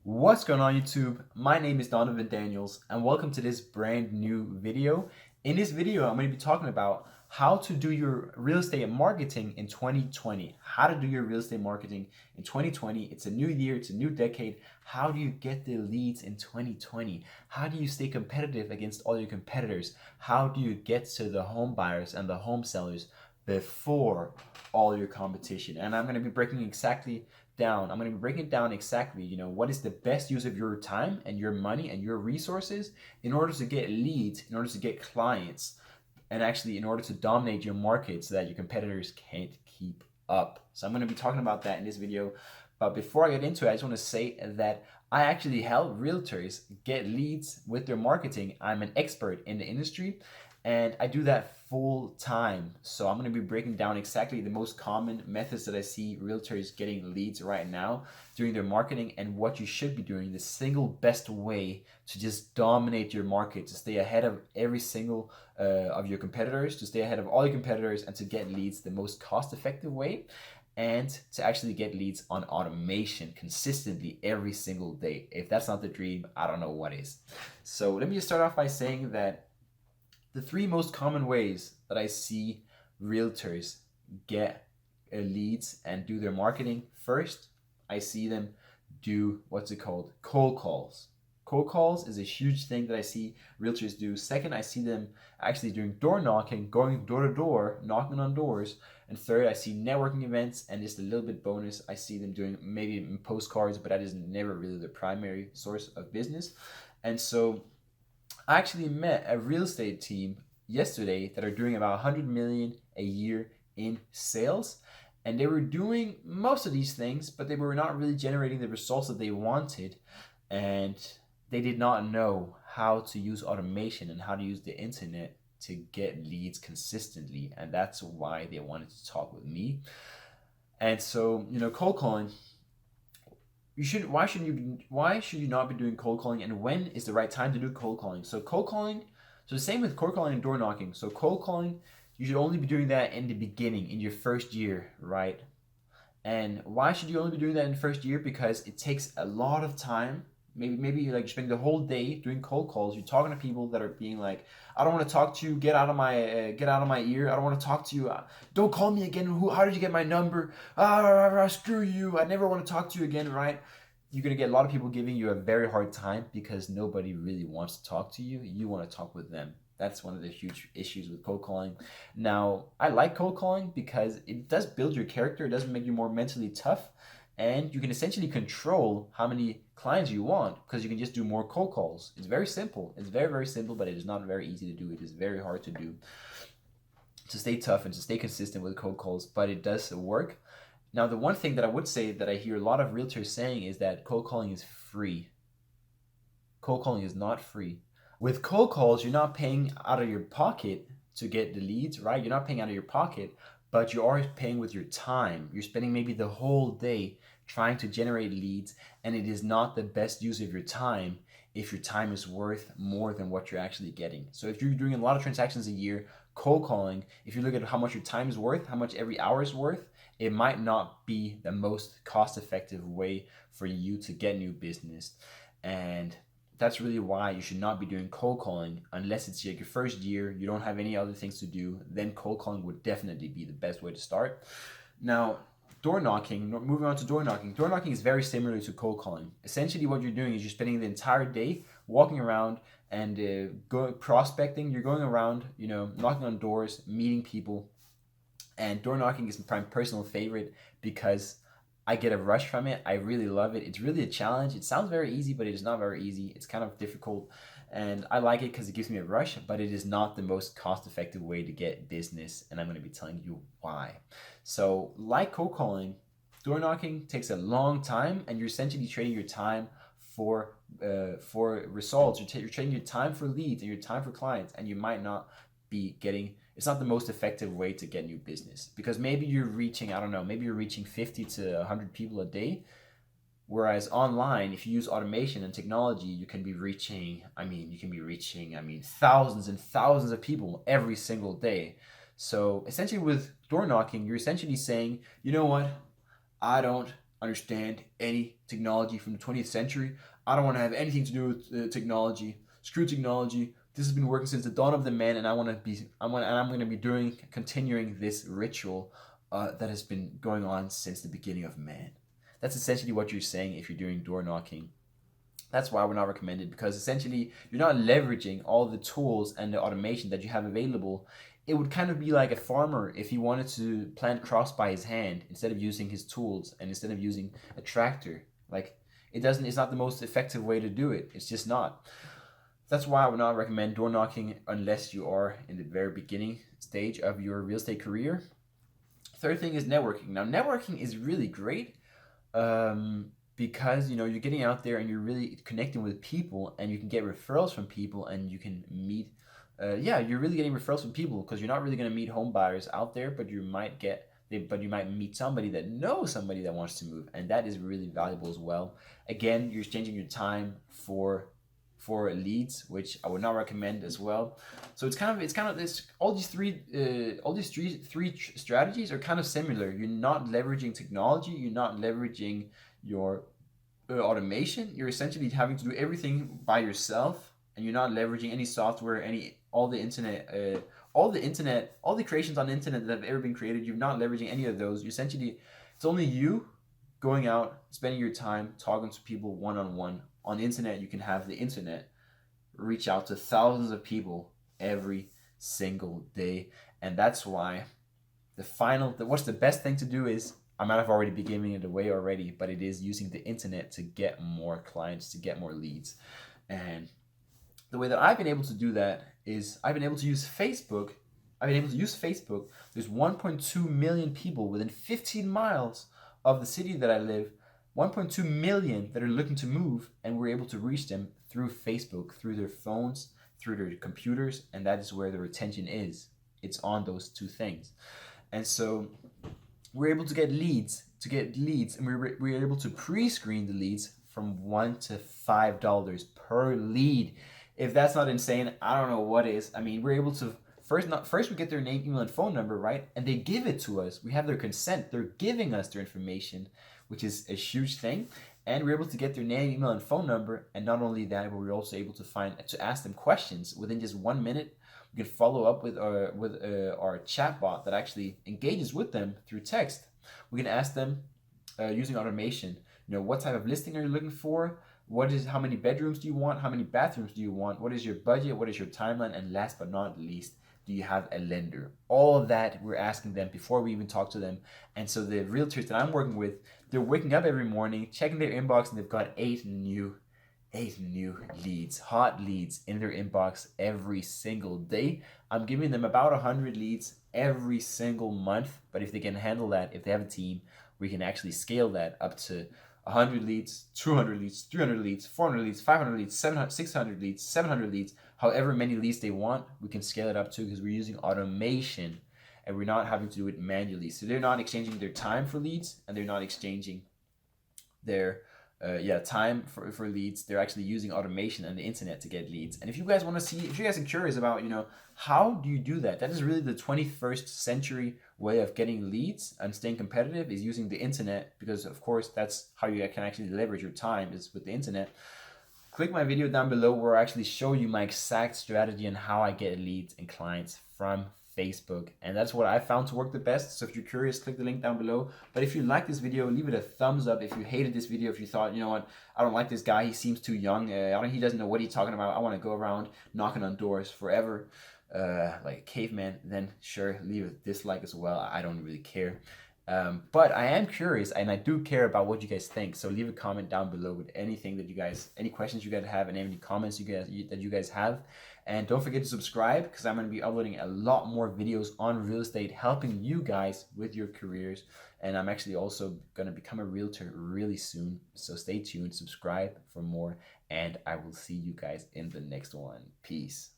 What's going on YouTube? My name is Donovan and welcome to this brand new video. In this video, I'm going to be talking about how to do your real estate marketing in 2020. How to do your real estate marketing in 2020. It's a new year, it's a new decade. How do you get the leads in 2020? How do you stay competitive against all your competitors? How do you get to the home buyers and the home sellers before all your competition? And I'm going to be breaking I'm going to be breaking it down exactly, what is the best use of your time and your money and your resources in order to get leads, in order to get clients, and actually in order to dominate your market so that your competitors can't keep up. So I'm going to be talking about that in this video. But before I get into it, I just want to say that I actually help realtors get leads with their marketing. I'm an expert in the industry and I do that full time. So I'm going to be breaking down exactly the most common methods that I see realtors getting leads right now during their marketing and what you should be doing, the single best way to just dominate your market, to stay ahead of every single of your competitors, to stay ahead of all your competitors and to get leads the most cost effective way, and to actually get leads on automation consistently every single day. If that's not the dream, I don't know what is. So let me just start off by saying that the three most common ways that I see realtors get leads and do their marketing. First, I see them do what's it called? Cold calls. Cold calls is a huge thing that I see realtors do. Second, I see them actually doing door knocking, going door to door, knocking on doors. And third, I see networking events, and just a little bit bonus, I see them doing maybe postcards, but that is never really the primary source of business. And so I actually met a real estate team yesterday that are doing about 100 million a year in sales, and they were doing most of these things, but they were not really generating the results that they wanted, and they did not know how to use automation and how to use the internet to get leads consistently, and that's why they wanted to talk with me. And so, cold calling, why should you not be doing cold calling, and when is the right time to do cold calling? So the same with cold calling and door knocking. So cold calling, you should only be doing that in the beginning, in your first year, right? And why should you only be doing that in the first year? Because it takes a lot of time. Maybe you like spending the whole day doing cold calls. You're talking to people that are being like, I don't want to talk to you. Get out of my ear. I don't want to talk to you. Don't call me again. How did you get my number? Screw you. I never want to talk to you again. Right? You're gonna get a lot of people giving you a very hard time because nobody really wants to talk to you. You want to talk with them. That's one of the huge issues with cold calling. Now, I like cold calling because it does build your character. It does make you more mentally tough, and you can essentially control how many clients you want because you can just do more cold calls. It's very simple. It's very, very simple, but it is not very easy to do. It is very hard to do, to stay tough and to stay consistent with cold calls, but it does work. Now, the one thing that I would say that I hear a lot of realtors saying is that cold calling is free. Cold calling is not free. With cold calls, you're not paying out of your pocket to get the leads, right? You're not paying out of your pocket, but you are paying with your time. You're spending maybe the whole day trying to generate leads, and it is not the best use of your time if your time is worth more than what you're actually getting. So if you're doing a lot of transactions a year, cold calling, if you look at how much your time is worth, how much every hour is worth, it might not be the most cost effective way for you to get new business. And that's really why you should not be doing cold calling unless it's like your first year, you don't have any other things to do. Then cold calling would definitely be the best way to start. Now, door knocking, moving on to door knocking. Door knocking is very similar to cold calling. Essentially, what you're doing is you're spending the entire day walking around and prospecting. You're going around, knocking on doors, meeting people. And door knocking is my personal favorite because I get a rush from it. I really love it. It's really a challenge. It sounds very easy, but it is not very easy. It's kind of difficult. And I like it because it gives me a rush, but it is not the most cost effective way to get business. And I'm going to be telling you why. So, like cold calling, door knocking takes a long time, and you're essentially trading your time for results. You're trading your time for leads and your time for clients, and you might not be getting, it's not the most effective way to get new business because maybe you're reaching, I don't know, maybe you're reaching 50 to 100 people a day. Whereas online, if you use automation and technology, you can be reaching, thousands and thousands of people every single day. So essentially with door knocking, you're essentially saying, you know what? I don't understand any technology from the 20th century. I don't want to have anything to do with technology. Screw technology. This has been working since the dawn of the man, and I'm going to be continuing this ritual that has been going on since the beginning of man. That's essentially what you're saying if you're doing door knocking. That's why we're not recommended, because essentially you're not leveraging all the tools and the automation that you have available. It would kind of be like a farmer if he wanted to plant crops by his hand instead of using his tools and instead of using a tractor. Like, it's not the most effective way to do it. It's just not. That's why I would not recommend door knocking unless you are in the very beginning stage of your real estate career. Third thing is networking. Now, networking is really great, because you're getting out there and you're really connecting with people, and you can get referrals from people, and you can meet. You're really getting referrals from people, because you're not really going to meet home buyers out there, but you might meet somebody that knows somebody that wants to move, and that is really valuable as well. Again, you're exchanging your time for leads, which I would not recommend as well. So it's kind of this all these three strategies are kind of similar. You're not leveraging technology, you're not leveraging your automation. You're essentially having to do everything by yourself, and you're not leveraging any software, all the creations on the internet that have ever been created. You're not leveraging any of those. You essentially, it's only you going out, spending your time talking to people one on one. On the internet, you can have the internet reach out to thousands of people every single day, and that's why what's the best thing to do is, I might have already been giving it away already, but it is using the internet to get more clients, to get more leads. And the way that I've been able to do that is I've been able to use Facebook. There's 1.2 million people within 15 miles of the city that I live, 1.2 million that are looking to move, and we're able to reach them through Facebook, through their phones, through their computers, and that is where the retention is. It's on those two things. And so we're able to get leads, and we're able to pre-screen the leads from $1 to $5 per lead. If that's not insane, I don't know what is. I mean, we're able to first we get their name, email, and phone number, right? And they give it to us. We have their consent. They're giving us their information, which is a huge thing. And we're able to get their name, email, and phone number. And not only that, but we're also able to ask them questions within just 1 minute. We can follow up with our chat bot that actually engages with them through text. We can ask them using automation. What type of listing are you looking for? How many bedrooms do you want? How many bathrooms do you want? What is your budget? What is your timeline? And last but not least, do you have a lender? All of that we're asking them before we even talk to them. And so the realtors that I'm working with, they're waking up every morning, checking their inbox, and they've got eight new leads, hot leads in their inbox every single day. I'm giving them about 100 leads every single month. But if they can handle that, if they have a team, we can actually scale that up to 100 leads, 200 leads, 300 leads, 400 leads, 500 leads, 700, 600 leads, 700 leads, however many leads they want, we can scale it up to, because we're using automation and we're not having to do it manually. So they're not exchanging their time for leads, and they're not exchanging their time for leads. They're actually using automation and the internet to get leads. And if you guys are curious about, how do you do that? That is really the 21st century way of getting leads and staying competitive, is using the internet, because of course that's how you can actually leverage your time, is with the internet. Click my video down below where I actually show you my exact strategy and how I get leads and clients from Facebook, and that's what I found to work the best. So if you're curious, click the link down below. But if you like this video, leave it a thumbs up. If you hated this video, if you thought, what, I don't like this guy, he seems too young, he doesn't know what he's talking about, I want to go around knocking on doors forever like a caveman, then sure, leave a dislike as well. I don't really care. But I am curious, and I do care about what you guys think. So leave a comment down below with any questions you guys have, and any comments that you guys have. And don't forget to subscribe, because I'm going to be uploading a lot more videos on real estate, helping you guys with your careers. And I'm actually also going to become a realtor really soon. So stay tuned, subscribe for more, and I will see you guys in the next one. Peace.